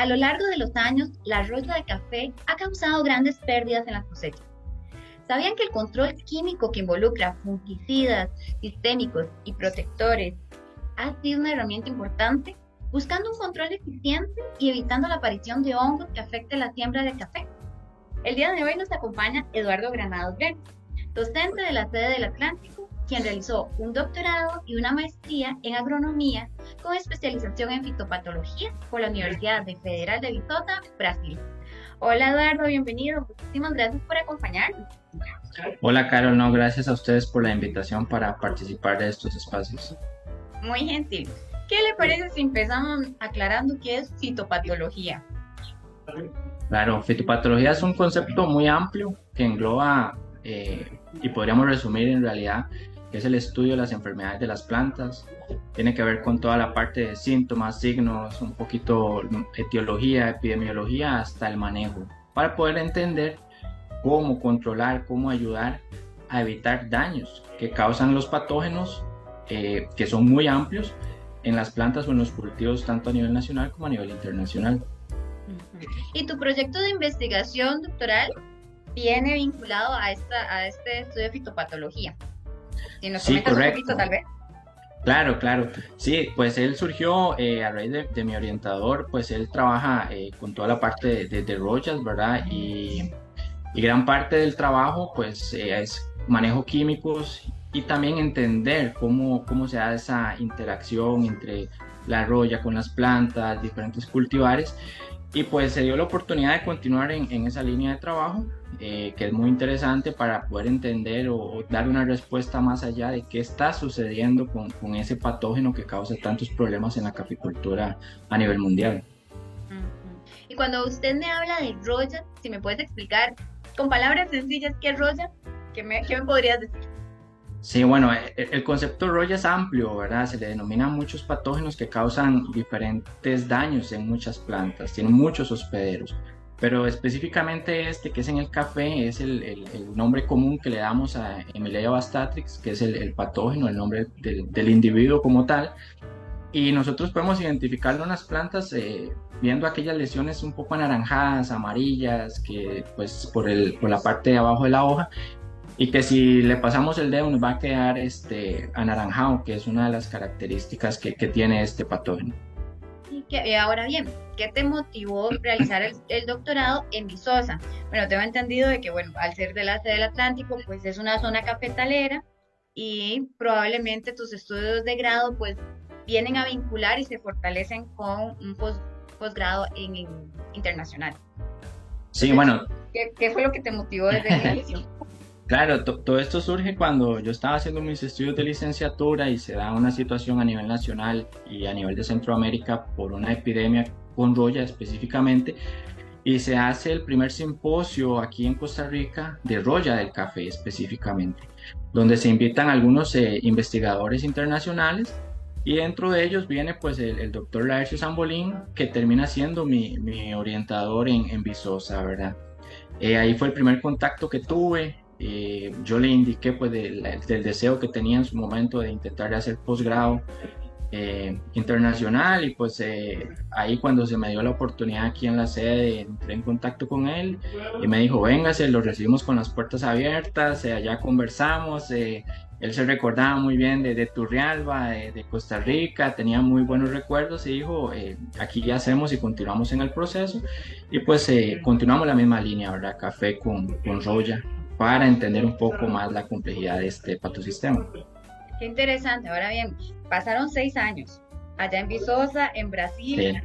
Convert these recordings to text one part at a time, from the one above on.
A lo largo de los años, la roya de café ha causado grandes pérdidas en las cosechas. ¿Sabían que el control químico que involucra fungicidas, sistémicos y protectores ha sido una herramienta importante, buscando un control eficiente y evitando la aparición de hongos que afecten la siembra de café? El día de hoy nos acompaña Eduardo Granados Guerra, docente de la sede del Atlántico, quien realizó un doctorado y una maestría en agronomía con especialización en fitopatología por la Universidad Federal de Viçosa, Brasil. Hola Eduardo, bienvenido. Muchísimas gracias por acompañarnos. Hola Carol, no, gracias a ustedes por la invitación para participar de estos espacios. Muy gentil. ¿Qué le parece si empezamos aclarando qué es fitopatología? Claro, fitopatología es un concepto muy amplio que engloba y podríamos resumir en realidad que es el estudio de las enfermedades de las plantas. Tiene que ver con toda la parte de síntomas, signos, un poquito etiología, epidemiología, hasta el manejo, para poder entender cómo controlar, cómo ayudar a evitar daños que causan los patógenos, que son muy amplios en las plantas o en los cultivos, tanto a nivel nacional como a nivel internacional. Y tu proyecto de investigación doctoral viene vinculado a este estudio de fitopatología. Si nos Sí, comentas un correcto. poquito, tal vez. Claro, claro. Sí, pues él surgió a raíz de mi orientador, pues él trabaja con toda la parte de Royas, ¿verdad? Y gran parte del trabajo, pues es manejo químicos y también entender cómo se da esa interacción entre la roya con las plantas, diferentes cultivares. Y pues se dio la oportunidad de continuar en esa línea de trabajo, que es muy interesante para poder entender o dar una respuesta más allá de qué está sucediendo con ese patógeno que causa tantos problemas en la caficultura a nivel mundial. Ujú. Y cuando usted me habla de roya, si me puedes explicar con palabras sencillas qué es roya, ¿qué me podrías decir? Sí, bueno, el concepto roya es amplio, ¿verdad? Se le denominan muchos patógenos que causan diferentes daños en muchas plantas, tienen muchos hospederos, pero específicamente este que es en el café es el nombre común que le damos a Emileia bastatrix, que es el patógeno, el nombre del individuo como tal, y nosotros podemos identificarlo en las plantas viendo aquellas lesiones un poco anaranjadas, amarillas, que pues por la parte de abajo de la hoja, y que si le pasamos el dedo nos va a quedar anaranjado, que es una de las características que tiene este patógeno. Y ahora bien, ¿qué te motivó a realizar el doctorado en Viçosa? Bueno, tengo entendido de que, bueno, al ser de la sede del Atlántico, pues es una zona cafetalera y probablemente tus estudios de grado, pues, vienen a vincular y se fortalecen con un posgrado en internacional. Sí, Entonces, bueno, ¿qué fue lo que te motivó desde el inicio? claro, todo esto surge cuando yo estaba haciendo mis estudios de licenciatura y se da una situación a nivel nacional y a nivel de Centroamérica por una epidemia con roya específicamente, y se hace el primer simposio aquí en Costa Rica de roya del café específicamente, donde se invitan algunos investigadores internacionales, y dentro de ellos viene pues el doctor Laercio Sambolín, que termina siendo mi orientador en Viçosa, ¿verdad? Ahí fue el primer contacto que tuve. Yo le indiqué pues del deseo que tenía en su momento de intentar hacer posgrado internacional, y pues ahí cuando se me dio la oportunidad aquí en la sede entré en contacto con él y me dijo véngase, lo recibimos con las puertas abiertas, allá conversamos, él se recordaba muy bien de Turrialba, de Costa Rica, tenía muy buenos recuerdos y dijo aquí ya hacemos y continuamos en el proceso, y pues continuamos la misma línea, ¿verdad? Café con roya, para entender un poco más la complejidad de este patosistema. Qué interesante. Ahora bien, pasaron 6 años allá en Viçosa, en Brasil.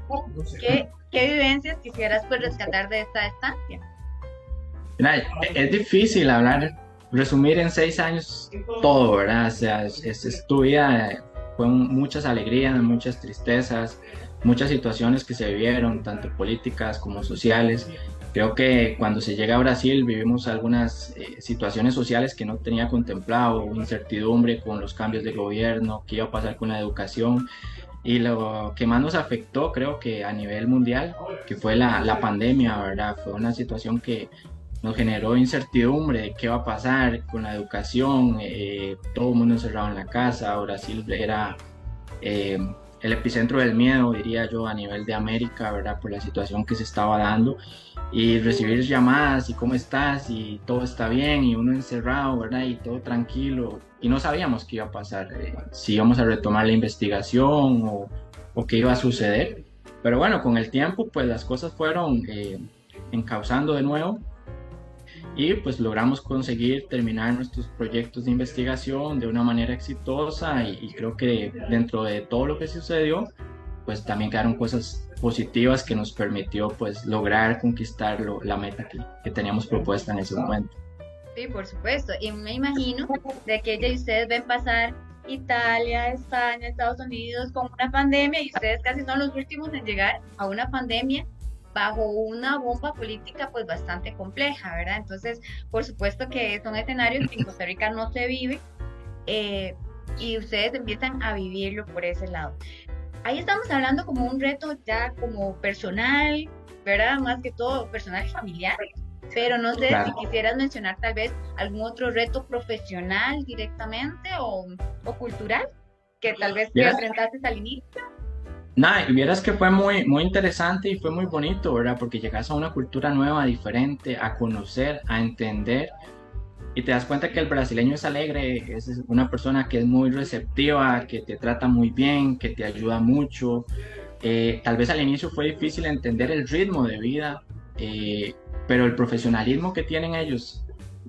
Sí. ¿Qué vivencias quisieras pues rescatar de esta estancia? Mira, es difícil hablar, resumir en 6 años todo, ¿verdad? O sea, es tu vida, fueron muchas alegrías, muchas tristezas, muchas situaciones que se vivieron, tanto políticas como sociales. Creo que cuando se llega a Brasil vivimos algunas situaciones sociales que no tenía contemplado, incertidumbre con los cambios de gobierno, qué iba a pasar con la educación. Y lo que más nos afectó, creo que a nivel mundial, que fue la pandemia, ¿verdad? Fue una situación que nos generó incertidumbre de qué va a pasar con la educación, todo el mundo encerrado en la casa. Brasil era el epicentro del miedo, diría yo, a nivel de América, ¿verdad? Por la situación que se estaba dando y recibir llamadas y cómo estás y todo está bien y uno encerrado, ¿verdad? Y todo tranquilo y no sabíamos qué iba a pasar, si íbamos a retomar la investigación o qué iba a suceder. Pero bueno, con el tiempo pues las cosas fueron encauzando de nuevo y pues logramos conseguir terminar nuestros proyectos de investigación de una manera exitosa y creo que dentro de todo lo que sucedió, pues también quedaron cosas positivas que nos permitió pues lograr conquistar la meta que teníamos propuesta en ese momento. Sí, por supuesto. Y me imagino de que ya ustedes ven pasar Italia, España, Estados Unidos con una pandemia y ustedes casi son los últimos en llegar a una pandemia bajo una bomba política pues bastante compleja, ¿verdad? Entonces, por supuesto que son escenarios que en Costa Rica no se vive eh, y ustedes empiezan a vivirlo por ese lado. Ahí estamos hablando como un reto ya como personal, ¿verdad? Más que todo personal y familiar, pero no sé si Claro. quisieras mencionar tal vez algún otro reto profesional directamente o cultural que tal vez te Vieras, enfrentaste al inicio. nada, y vieras que fue muy, muy interesante y fue muy bonito, ¿verdad? Porque llegas a una cultura nueva, diferente, a conocer, a entender. Y te das cuenta que el brasileño es alegre, es una persona que es muy receptiva, que te trata muy bien, que te ayuda mucho. Tal vez al inicio fue difícil entender el ritmo de vida, eh, pero el profesionalismo que tienen ellos,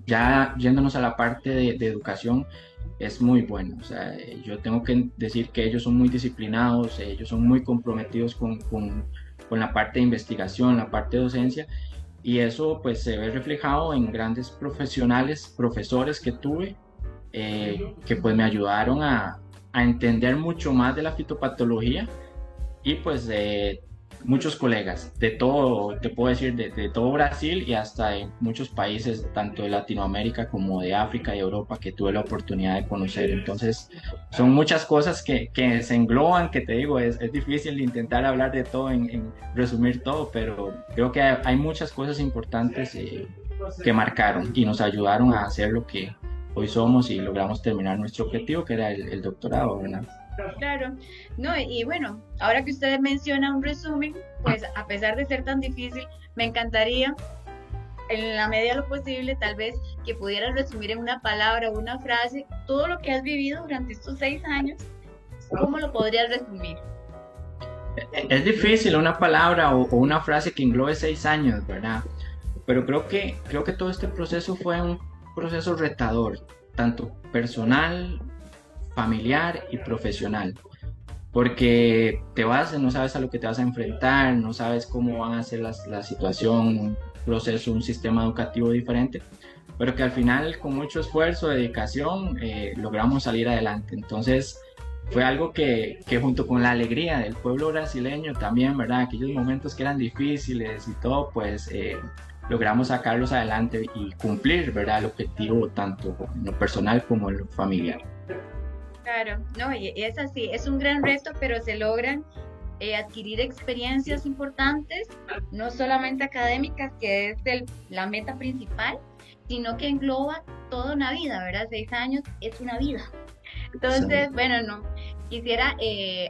ya yéndonos a la parte de educación, es muy bueno. O sea, yo tengo que decir que ellos son muy disciplinados, ellos son muy comprometidos con la parte de investigación, la parte de docencia y eso pues se ve reflejado en grandes profesionales, profesores que tuve, que pues me ayudaron a entender mucho más de la fitopatología y pues muchos colegas de todo, te puedo decir, de todo Brasil y hasta de muchos países, tanto de Latinoamérica como de África y Europa, que tuve la oportunidad de conocer. Entonces, son muchas cosas que se engloban, que te digo, es difícil intentar hablar de todo, en resumir todo, pero creo que hay muchas cosas importantes que marcaron y nos ayudaron a hacer lo que hoy somos y logramos terminar nuestro objetivo, que era el doctorado, ¿verdad? Claro, no, y bueno, ahora que ustedes mencionan un resumen, pues a pesar de ser tan difícil, me encantaría, en la medida de lo posible, tal vez que pudieras resumir en una palabra o una frase todo lo que has vivido durante estos 6 años. ¿Cómo lo podrías resumir? Es difícil una palabra o una frase que englobe 6 años, ¿verdad? Pero creo que todo este proceso fue un proceso retador, tanto personal, familiar y profesional, porque te vas, no sabes a lo que te vas a enfrentar, no sabes cómo van a ser la situación, un proceso, un sistema educativo diferente, pero que al final con mucho esfuerzo, dedicación, logramos salir adelante. Entonces fue algo que junto con la alegría del pueblo brasileño también, ¿verdad? Aquellos momentos que eran difíciles y todo, pues logramos sacarlos adelante y cumplir, ¿verdad? El objetivo tanto en lo personal como en lo familiar. Claro, no, y es así, es un gran reto, pero se logran adquirir experiencias importantes, no solamente académicas, que es la meta principal, sino que engloba toda una vida, ¿verdad? 6 años es una vida. Entonces, bueno, no, quisiera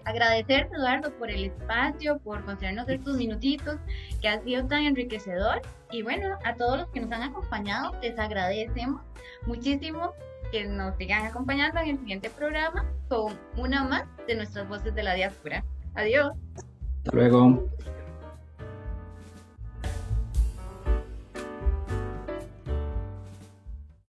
agradecerte, Eduardo, por el espacio, por concedernos estos minutitos que ha sido tan enriquecedor. Y bueno, a todos los que nos han acompañado, les agradecemos muchísimo que nos sigan acompañando en el siguiente programa con una más de nuestras voces de la diáspora. Adiós. Hasta luego.